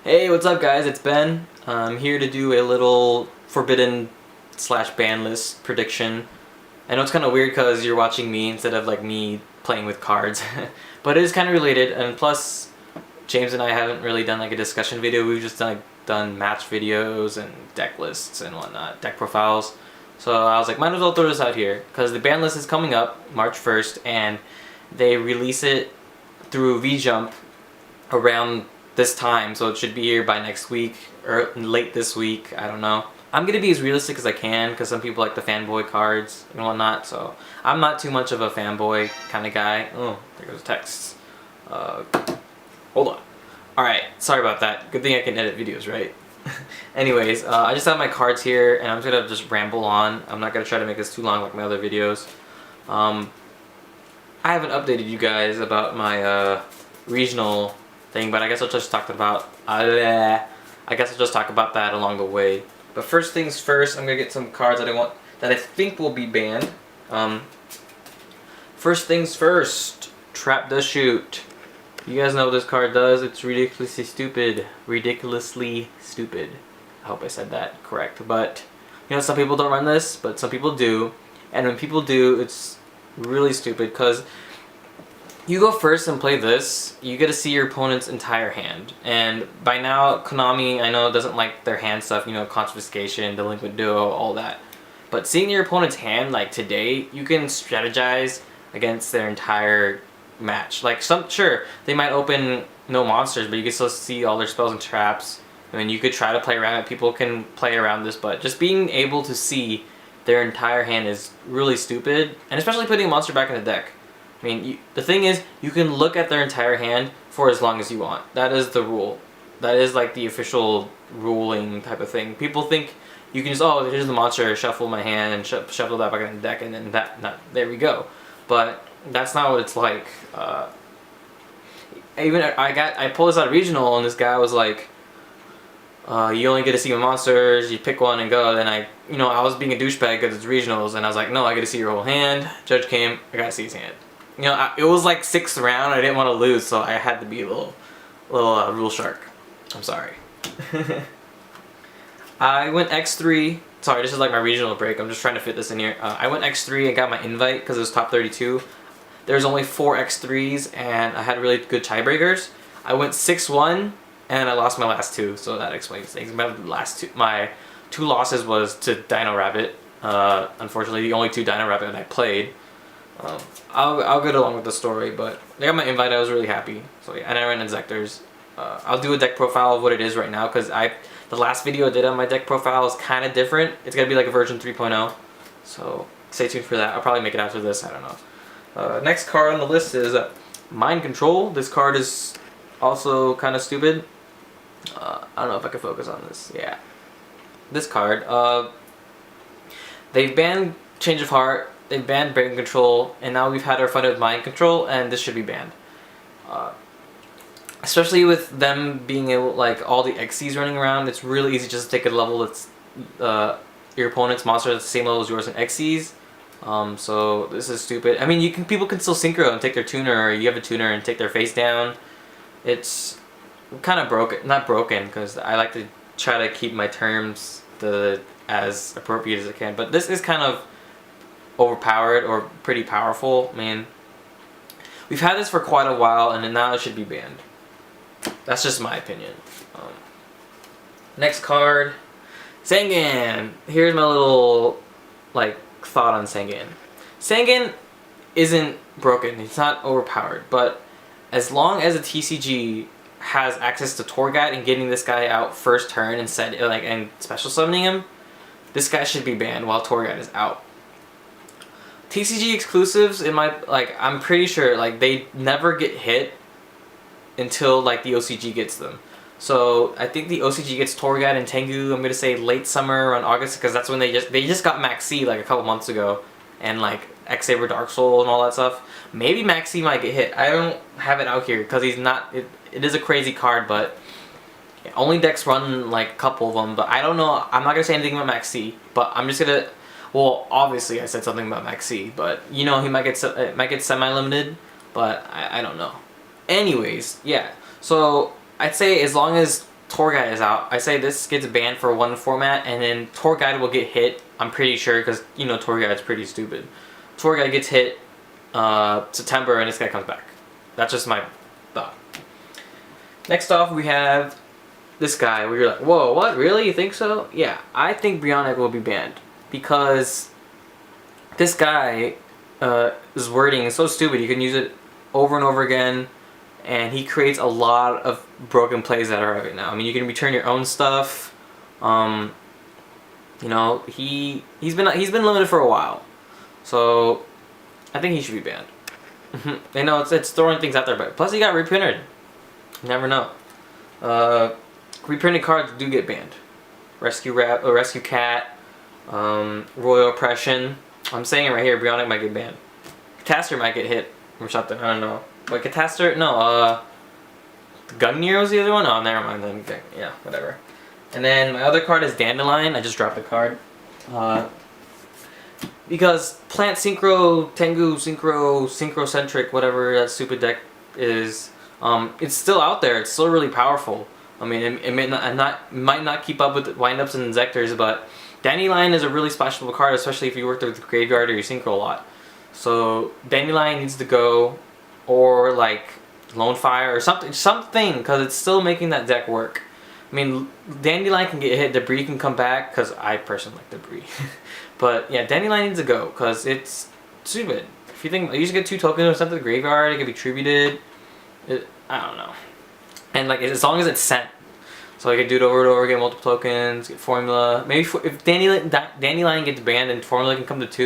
Hey, what's up guys? It's Ben. I'm here to do a little forbidden slash ban list prediction. I know it's kind of weird because you're watching me instead of like me playing with cards, but it is kind of related, and plus James and I haven't really done like a discussion video. We've just done match videos and deck lists and whatnot, deck profiles. So I was like, might as well throw this out here because the ban list is coming up March 1st and they release it through VJump around this time, so it should be here by next week or late this week. I don't know. I'm gonna be as realistic as I can because some people like the fanboy cards and whatnot, so I'm not too much of a fanboy kind of guy. Oh, there goes text. Hold on. Alright, sorry about that. Good thing I can edit videos, right? Anyways, I just have my cards here and I'm just gonna just ramble on. I'm not gonna try to make this too long like my other videos. I haven't updated you guys about my regional thing, but I guess I'll just talk about that along the way. But first things first, I'm gonna get some cards that I think will be banned. First things first, Trap the Shoot. You guys know what this card does. It's ridiculously stupid. Ridiculously stupid. I hope I said that correct. But you know, some people don't run this, but some people do. And when people do, it's really stupid because you go first and play this, you get to see your opponent's entire hand. And by now, Konami, I know, doesn't like their hand stuff, you know, confiscation, delinquent duo, all that. But seeing your opponent's hand, like today, you can strategize against their entire match. Like, sure, they might open no monsters, but you can still see all their spells and traps. I mean, you could try to play around it, people can play around this, but just being able to see their entire hand is really stupid. And especially putting a monster back in the deck. I mean, the thing is, you can look at their entire hand for as long as you want. That is the rule. That is like the official ruling type of thing. People think you can just, oh, here's the monster, shuffle my hand, and shuffle that back in the deck, and then there we go. But that's not what it's like. I pulled this out of regional, and this guy was like, you only get to see my monsters, you pick one and go. Then I was being a douchebag because it's regionals, and I was like, no, I get to see your whole hand. Judge came, I got to see his hand. You know, it was like 6th round. I didn't want to lose, so I had to be a little rule shark. I'm sorry. I went X3. Sorry, this is like my regional break. I'm just trying to fit this in here. I went X3 and got my invite because it was top 32. There's only 4 X3s, and I had really good tiebreakers. I went 6-1, and I lost my last 2, so that explains things. My 2 losses was to Dino Rabbit. Unfortunately, the only 2 Dino Rabbit I played. I'll get along with the story, but I got my invite. I was really happy. So yeah, and I ran Inzectors. I'll do a deck profile of what it is right now because the last video I did on my deck profile is kind of different. It's gonna be like a version 3.0. So stay tuned for that. I'll probably make it after this. I don't know. Next card on the list is Mind Control. This card is also kind of stupid. I don't know if I can focus on this. Yeah, this card. They've banned Change of Heart. They banned Brain Control, and now we've had our fun with Mind Control, and this should be banned. Especially with them being able, like, all the XCs running around, it's really easy just to take a level that's your opponent's monster at the same level as yours in XCs. So this is stupid. I mean, people can still synchro and take their tuner, or you have a tuner and take their face down. It's kind of broken, not broken, because I like to try to keep my terms as appropriate as I can, but this is kind of overpowered or pretty powerful. I mean, we've had this for quite a while, and now it should be banned. That's just my opinion. Next card, Sangan. Here's my little thought on Sangan. Sangan isn't broken. It's not overpowered, but as long as a TCG has access to Tour Guide and getting this guy out first turn and and special summoning him, this guy should be banned while Tour Guide is out. TCG exclusives, I'm pretty sure they never get hit until the OCG gets them. So I think the OCG gets Tour Guide and Tengu. I'm gonna say late summer, around August, because that's when they just got Max C a couple months ago, and X Saber Dark Soul and all that stuff. Maybe Max C might get hit. I don't have it out here because he's not. It is a crazy card, but only decks run a couple of them. But I don't know. I'm not gonna say anything about Max C, but I'm just gonna. Well, obviously I said something about Max C, but he might get semi-limited, but I don't know. Anyways, yeah. So I'd say as long as Tour Guide is out, I say this gets banned for one format, and then Tour Guide will get hit. I'm pretty sure, because you know Tour Guide's pretty stupid. Tour Guide gets hit September, and this guy comes back. That's just my thought. Next off, we have this guy where you're like, whoa, what? Really? You think so? Yeah, I think Bionic will be banned because this guy his wording is so stupid. You can use it over and over again, and he creates a lot of broken plays that are right now. I mean, you can return your own stuff. You know, he's been limited for a while, so I think he should be banned. I know it's throwing things out there, but plus he got reprinted. You never know. Reprinted cards do get banned. Rescue Cat, Royal Oppression. I'm saying it right here. Bionic might get banned. Catastor might get hit or something. I don't know. But Catastor, no. Gungnir was the other one. Oh, never mind. Then yeah, whatever. And then my other card is Dandelion. I just dropped a card. Because Plant Synchro, Tengu Synchro, Synchrocentric, whatever that stupid deck is, it's still out there. It's still really powerful. I mean, it might not keep up with windups and Inzectors, but Dandelion is a really splashable card, especially if you work with the graveyard or you synchro a lot. So Dandelion needs to go, or like Lone Fire or something, because it's still making that deck work. I mean, Dandelion can get hit, Debris can come back, because I personally like Debris. But yeah, Dandelion needs to go, because it's stupid. If you think, you just get 2 tokens or something to the graveyard, it can be tributed. I don't know. And like, as long as it's sent. So I could do it over and over again, multiple tokens, get Formula. Maybe if Dandelion gets banned, then Formula can come to 2.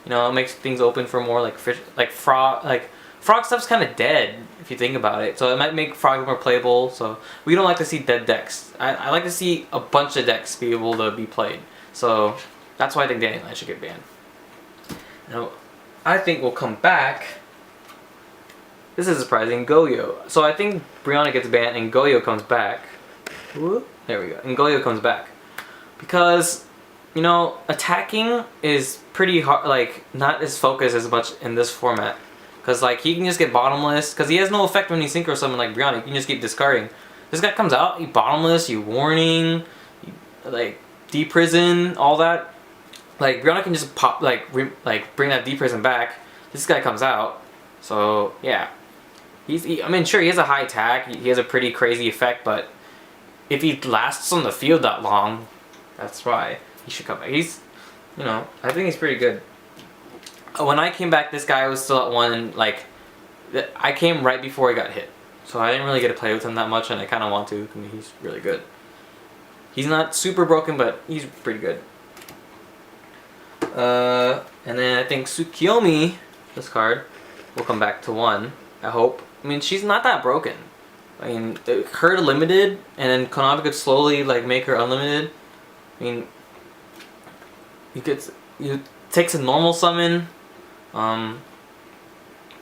You know, it makes things open for more like fish, like Frog. Like Frog stuff's kind of dead if you think about it. So it might make Frog more playable. So we don't like to see dead decks. I like to see a bunch of decks be able to be played. So that's why I think Dandelion should get banned. Now, I think we'll come back. This is surprising. Goyo. So I think Bionic gets banned and Goyo comes back. Whoop. There we go. And Goyo comes back. Because, you know, attacking is pretty hard, like, not as focused as much in this format. Because, like, he can just get bottomless. Because he has no effect when you synchro someone like Bionic. You can just keep discarding. This guy comes out, you bottomless, you warning, you, like, deprison, all that. Like, Bionic can just pop, like bring that deprison back. This guy comes out. So, yeah. I mean, sure, he has a high attack. He has a pretty crazy effect, but if he lasts on the field that long, that's why he should come back. He's, you know, I think he's pretty good. When I came back, this guy was still at 1, like, I came right before he got hit. So I didn't really get to play with him that much, and I kind of want to. I mean, he's really good. He's not super broken, but he's pretty good. And then I think Tsukiyomi, this card, will come back to 1, I hope. I mean, she's not that broken. I mean, her limited, and then Konami could slowly like make her unlimited. I mean, you takes a normal summon. You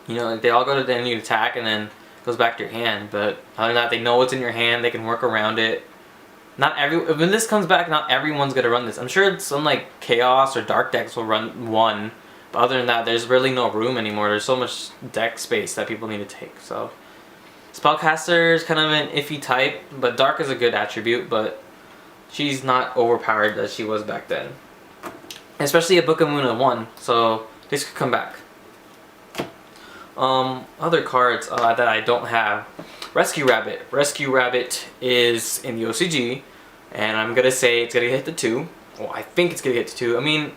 know, like they all go to the end, you attack, and then it goes back to your hand. But other than that, they know what's in your hand. They can work around it. When this comes back, not everyone's gonna run this. I'm sure some like Chaos or Dark decks will run 1. But other than that, there's really no room anymore. There's so much deck space that people need to take. So Spellcaster is kind of an iffy type, but Dark is a good attribute, but she's not overpowered as she was back then. Especially a Book of Moon at 1, so this could come back. Other cards that I don't have. Rescue Rabbit. Rescue Rabbit is in the OCG, and I'm gonna say it's gonna hit the 2. Well, I think it's gonna hit the 2. I mean,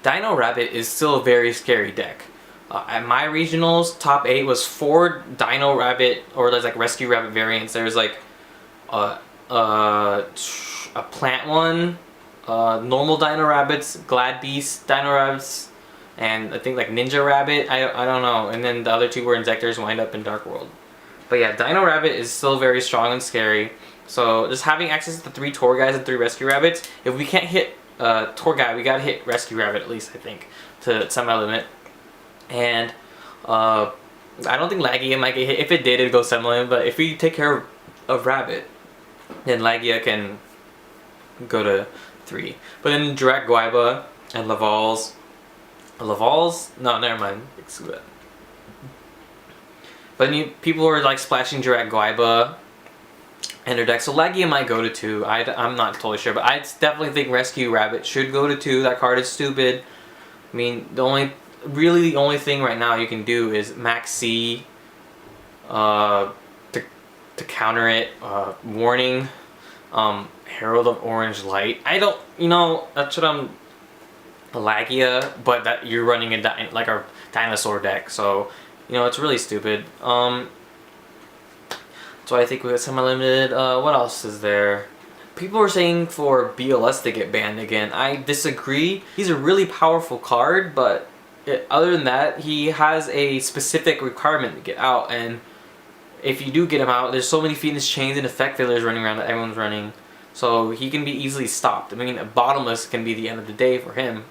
Dino Rabbit is still a very scary deck. At my regionals, top 8 was 4 Dino Rabbit, or there's like Rescue Rabbit variants. There's like a plant one, normal Dino Rabbits, Glad Beast Dino Rabbits, and I think like Ninja Rabbit. I don't know. And then the other 2 were Inzectors, wind up in Dark World. But yeah, Dino Rabbit is still very strong and scary. So just having access to 3 Tour Guys and 3 Rescue Rabbits, if we can't hit Tour Guy, we gotta hit Rescue Rabbit at least, I think, to semi-limit. And I don't think Lagia might get hit. If it did, it'd go semi-limit. But if we take care of Rabbit, then Lagia can go to 3. But then Direct Guaiba and Lavals. Lavals? No, never mind. Exclude that. But people were like splashing Direct Guaiba enter deck. So Lagia might go to 2. I'm not totally sure, but I definitely think Rescue Rabbit should go to 2. That card is stupid. I mean, the only thing right now you can do is Max C to counter it. Warning, Herald of Orange Light. I don't, that's what I'm, Lagia, but that you're running like a dinosaur deck, so it's really stupid. So I think we got semi-limited. What else is there? People are saying for BLS to get banned again. I disagree. He's a really powerful card, but other than that, he has a specific requirement to get out, and if you do get him out, there's so many Phoenix Chains and Effect Failures running around that everyone's running, so he can be easily stopped. I mean, a Bottomless can be the end of the day for him.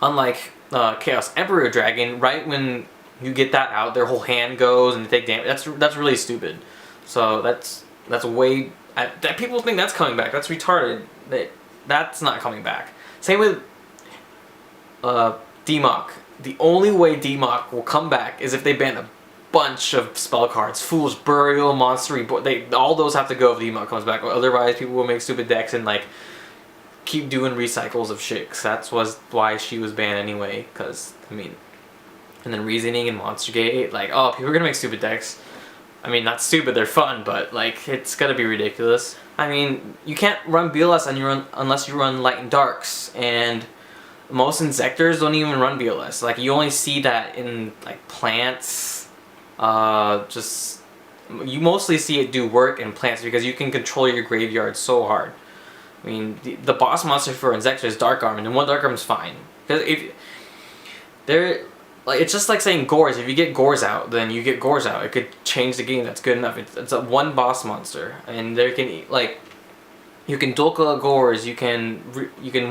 Unlike Chaos Emperor Dragon, right when you get that out, their whole hand goes and they take damage. That's really stupid. So that's way that people think that's coming back. That's retarded. That's not coming back. Same with D-Mock. The only way D-Mock will come back is if they ban a bunch of spell cards. Fool's Burial, Monster Reborn. All those have to go if D-Mock comes back. Otherwise, people will make stupid decks and like keep doing recycles of shit. Cause that's why she was banned anyway. Cause I mean, and then Reasoning and Monster Gate. Like, oh, people are gonna make stupid decks. I mean, not stupid, they're fun, but like it's gotta be ridiculous. I mean, you can't run BLS unless you run Light and Darks, and most Insectors don't even run BLS. Like, you only see that in like plants. You mostly see it do work in plants because you can control your graveyard so hard. I mean, the boss monster for Insector is Dark Arm, and one Dark Arm is fine. Because if they're like, it's just like saying Gores. If you get Gores out, then you get Gores out. It could change the game. That's good enough. It's a one boss monster, and there can like, you can Dulka a Gores, you can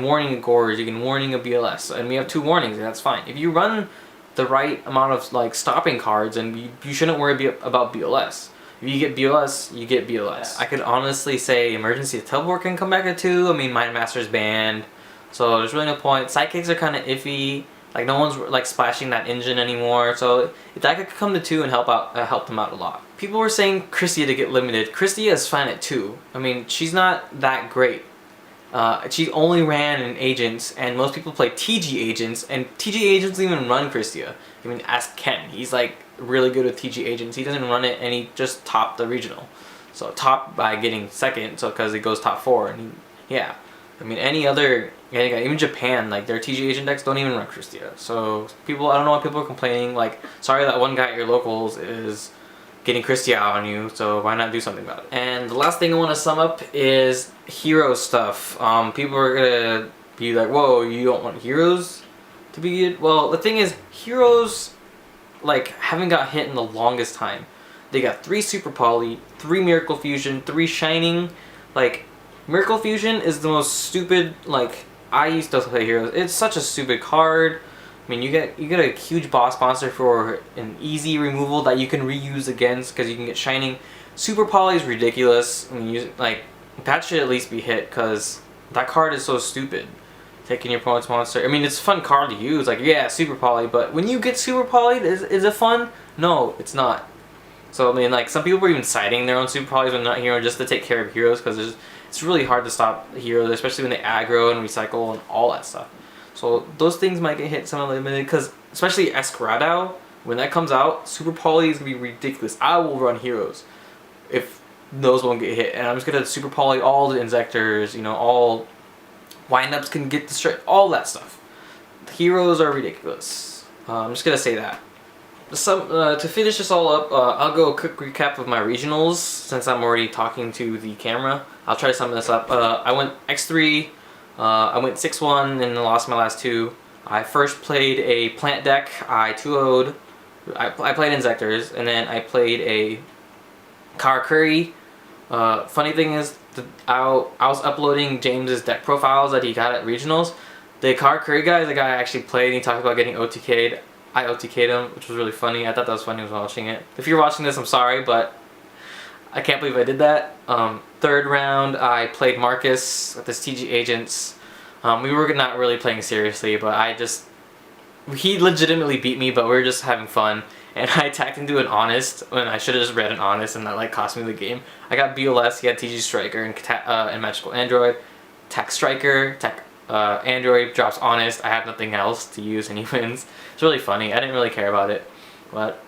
warning a Gores, you can warning a BLS, and we have 2 warnings, and that's fine. If you run the right amount of like stopping cards, and you shouldn't worry about BLS. If you get BLS, you get BLS. I could honestly say Emergency Teleport can come back at 2. I mean, Mind Master's banned, so there's really no point. Sidekicks are kind of iffy. Like, no one's like splashing that engine anymore, so if that could come to 2 and help them out a lot. People were saying Christia to get limited. Christia is fine at 2. I mean, she's not that great. She only ran in Agents, and most people play TG Agents, and TG Agents don't even run Christia. I mean, ask Ken. He's like really good with TG Agents. He doesn't run it, and he just topped the regional. So top by getting 2nd, so because it goes top 4, and yeah. I mean, even Japan, like their TG Agent decks don't even run Christia. So people, I don't know why people are complaining. Like, sorry that one guy at your locals is getting Christia out on you, so why not do something about it? And the last thing I want to sum up is hero stuff. People are gonna be like, whoa, you don't want heroes to be good? Well, the thing is, heroes like haven't got hit in the longest time. They got 3 Super Poly, 3 Miracle Fusion, 3 Shining. Like, Miracle Fusion is the most stupid, like, I used to play heroes. It's such a stupid card. I mean, you get a huge boss monster for an easy removal that you can reuse against because you can get Shining. Super Poly is ridiculous. I mean, that should at least be hit because that card is so stupid. Taking your opponent's monster. I mean, it's a fun card to use. Like, yeah, Super Poly, but when you get Super Poly, is it fun? No, it's not. So, I mean, like, some people were even citing their own Super Polys when not hero just to take care of heroes because it's really hard to stop heroes, especially when they aggro and recycle and all that stuff. So those things might get hit semi-limited because, especially Esquirado, when that comes out, Super Poly is going to be ridiculous. I will run heroes if those won't get hit. And I'm just going to Super Poly all the Insectors, all windups can get destroyed, all that stuff. The heroes are ridiculous. I'm just going to say that. To finish this all up, I'll go a quick recap of my regionals since I'm already talking to the camera. I'll try to sum this up. I went X3, I went 6-1 and lost my last 2. I first played a plant deck, I 2-0'd. I played Insectors, and then I played a Karakuri. Funny thing is, I was uploading James's deck profiles that he got at regionals. The Karakuri guy is the guy I actually played, and he talked about getting OTK'd. I OTK'd him, which was really funny. I thought that was funny when I was watching it. If you're watching this, I'm sorry, but I can't believe I did that. 3rd round, I played Marcus with his TG Agents. We were not really playing seriously, but he legitimately beat me, but we were just having fun. And I attacked into an Honest when I should have just read an Honest, and that like cost me the game. I got BLS, he had TG Striker and Magical Android. Tech Striker, Tech Android drops Honest. I have nothing else to use and he wins. It's really funny. I didn't really care about it. But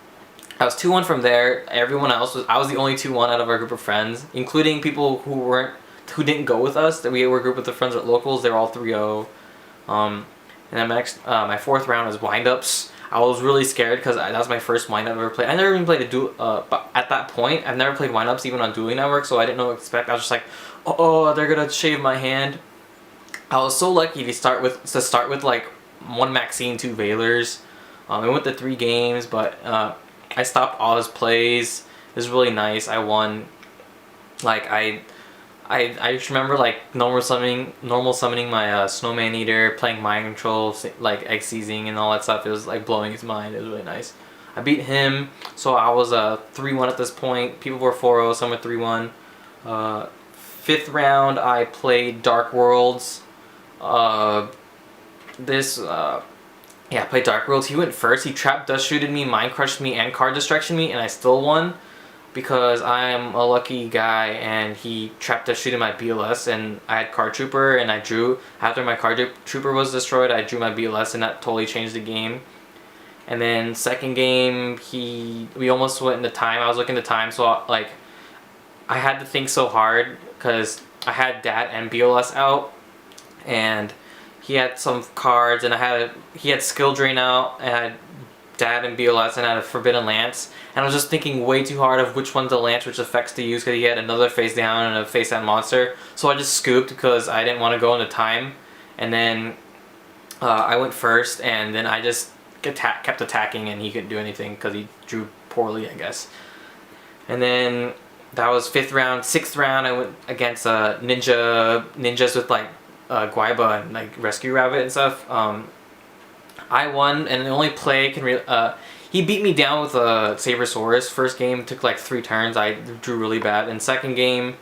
I was 2-1 from there. Everyone else I was the only 2-1 out of our group of friends, including people who didn't go with us. That we were a group with the friends at locals. They were all 3-0. And then my 4th round was windups. I was really scared because that was my first wind up I've ever played. I never even played a duel, but at that point, I've never played windups even on Dueling Network, so I didn't know what to expect. I was just like, oh, they're gonna shave my hand. I was so lucky to start with like 1 Maxine, 2 Valors. I went to 3 games, but I stopped all his plays. It was really nice. I won. Like I just remember like normal summoning my Snowman Eater, playing Mind Control, like egg seizing and all that stuff. It was like blowing his mind. It was really nice. I beat him, so I was 3-1 at this point. People were 4-0, some were 3-1. 5th round, I played Dark Worlds. I played Dark Worlds. He went first. He trap dust shooted me, mind crushed me, and card distraction me, and I still won. Because I am a lucky guy, and he trapped dust shooted my BLS, and I had Card Trooper, and I drew, after my Card Trooper was destroyed, I drew my BLS, and that totally changed the game. And then 2nd game, we almost went into time. I was looking at time, so I had to think so hard, because I had Dat and BLS out, and he had some cards, and he had Skill Drain out, and I had Dat and BLS, and I had a Forbidden Lance. And I was just thinking way too hard of which one to lance, which effects to use, because he had another face down and a face down monster. So I just scooped because I didn't want to go into time. And then I went first, and then I just kept attacking, and he couldn't do anything because he drew poorly, I guess. And then that was 5th round. 6th round, I went against ninjas with like Guaiba and like Rescue Rabbit and stuff. I won, and the only play he beat me down with a Sabersaurus. First game took like 3 turns. I drew really bad. And 2nd game,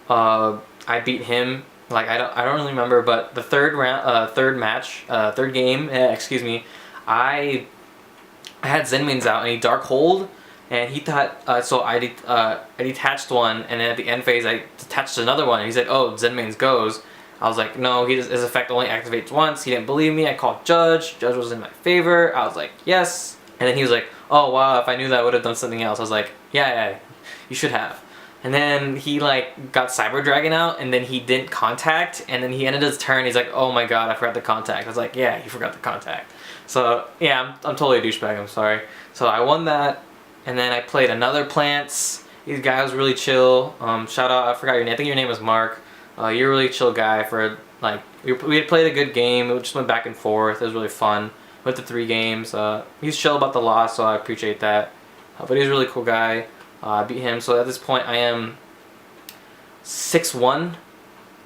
I beat him. Like I don't really remember, but the 3rd game, excuse me, I had Zenmains out, and he Dark Hold, and he thought so I detached one, and then at the end phase I detached another one. And he said, "Oh, Zenmains goes." I was like, no, his effect only activates once. He didn't believe me. I called Judge. Judge was in my favor. I was like, yes. And then he was like, oh wow, if I knew that, I would have done something else. I was like, yeah, you should have. And then he like got Cyber Dragon out, and then he didn't contact, and then he ended his turn. He's like, oh my god, I forgot the contact. I was like, yeah, you forgot the contact. So yeah, I'm totally a douchebag. I'm sorry. So I won that, and then I played another Plants. This guy was really chill. Shout out, I forgot your name. I think your name was Mark. You're a really chill guy for like we had played a good game. It just went back and forth. It was really fun. Went to 3 games. He was chill about the loss, so I appreciate that. But he was a really cool guy. I beat him. So at this point, I am 6-1,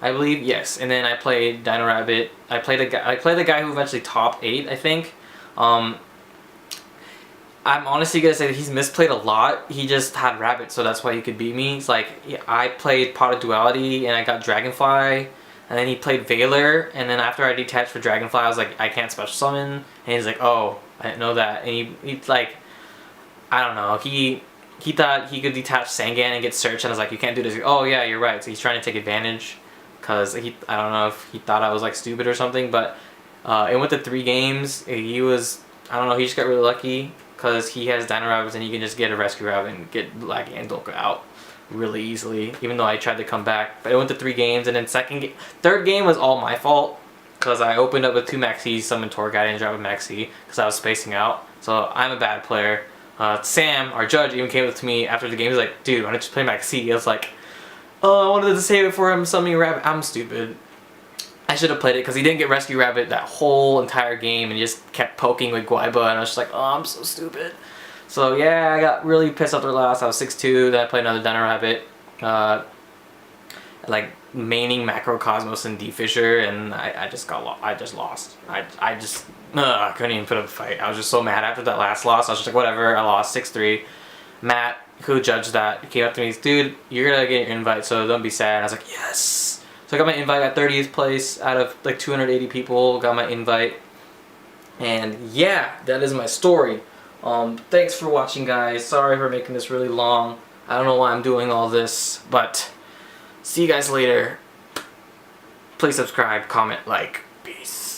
I believe. Yes. And then I played Dino Rabbit. I played the guy who eventually top 8, I think. I'm honestly gonna say that he's misplayed a lot. He just had Rabbit, so that's why he could beat me. It's like I played Pot of Duality, and I got Dragonfly. And then he played Valor, and then after I detached for Dragonfly, I was like, I can't special summon. And he's like, oh, I didn't know that. And he's like, I don't know, he thought he could detach Sangan and get search, and I was like, you can't do this. Like, oh yeah, you're right. So he's trying to take advantage, because I don't know if he thought I was like stupid or something, but it went to 3 games. He was, I don't know, he just got really lucky, because he has Dino Rabbits, and he can just get a Rescue Rabbit and get Black and Dolka out really easily, even though I tried to come back. But it went to 3 games, and then 3rd game was all my fault, because I opened up with 2 Maxis, summoned Torguide, and dropped a Maxi, because I was spacing out. So I'm a bad player. Sam, our judge, even came up to me after the game. He was like, dude, why don't you play Maxi? I was like, oh, I wanted to save it for him summoning Rabbit. I'm stupid. I should have played it, because he didn't get Rescue Rabbit that whole entire game, and he just kept poking with Guaiba, and I was just like, oh, I'm so stupid. So yeah, I got really pissed after last. I was 6-2. Then I played another Dino Rabbit, like maining Macrocosmos and D-Fisher, and I just lost. I couldn't even put up a fight. I was just so mad after that last loss. I was just like, whatever. I lost 6-3. Matt, who judged that, came up to me. He's, dude, you're gonna get your invite, so don't be sad. And I was like, yes. So I got my invite at 30th place out of like 280 people. Got my invite. And yeah, that is my story. Thanks for watching, guys. Sorry for making this really long. I don't know why I'm doing all this, but see you guys later. Please subscribe, comment, like. Peace.